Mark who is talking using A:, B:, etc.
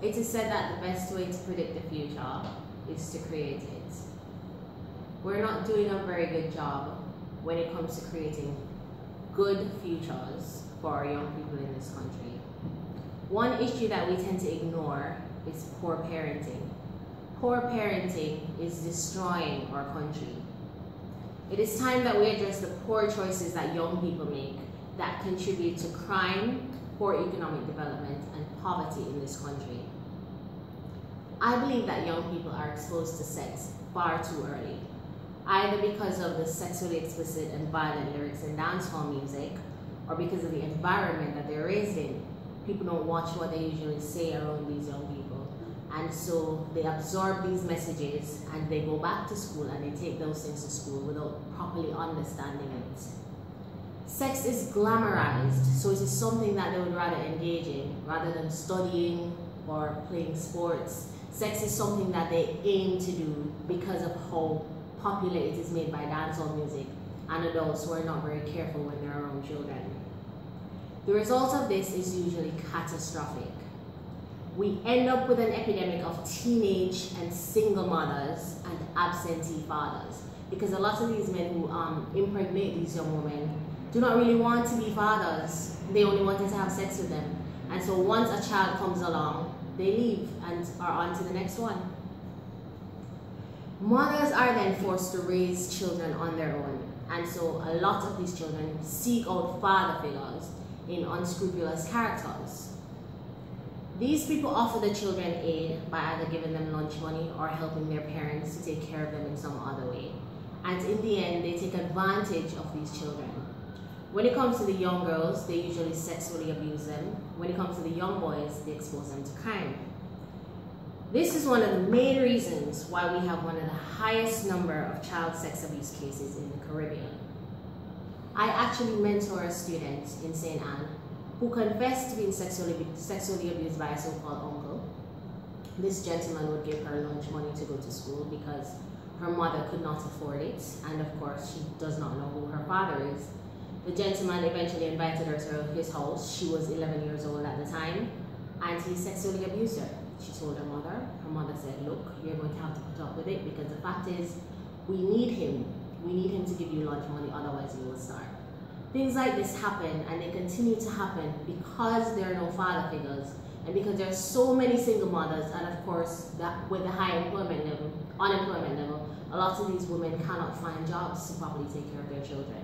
A: It is said that the best way to predict the future is to create it. We're not doing a very good job when it comes to creating good futures for our young people in this country. One issue that we tend to ignore is poor parenting. Poor parenting is destroying our country. It is time that we address the poor choices that young people make that contribute to crime, poor economic development, and poverty in this country. I believe that young people are exposed to sex far too early, either because of the sexually explicit and violent lyrics in dancehall music, or because of the environment that they're raised in. People don't watch what they usually say around these young people, and so they absorb these messages and they go back to school and they take those things to school without properly understanding it. Sex is glamorized, so it is something that they would rather engage in rather than studying or playing sports. Sex is something that they aim to do because of how popular it is made by dancehall music and adults who are not very careful when they're around children. The result of this is usually catastrophic. We end up with an epidemic of teenage and single mothers and absentee fathers, because a lot of these men who impregnate these young women do not really want to be fathers. They only wanted to have sex with them. And so once a child comes along, they leave and are on to the next one. Mothers are then forced to raise children on their own, and so a lot of these children seek out father figures in unscrupulous characters. These people offer the children aid by either giving them lunch money or helping their parents to take care of them in some other way. And in the end, they take advantage of these children. When it comes to the young girls, they usually sexually abuse them. When it comes to the young boys, they expose them to crime. This is one of the main reasons why we have one of the highest number of child sex abuse cases in the Caribbean. I actually mentor a student in St. Anne who confessed to being sexually abused by a so-called uncle. This gentleman would give her lunch money to go to school because her mother could not afford it, and of course she does not know who her father is. The gentleman eventually invited her to his house. She was 11 years old at the time, and he sexually abused her. She told her mother. Her mother said, look, you're going to have to put up with it because the fact is, we need him. We need him to give you lunch money, otherwise you will starve. Things like this happen, and they continue to happen because there are no father figures, and because there are so many single mothers, and of course, with the high unemployment level, a lot of these women cannot find jobs to properly take care of their children.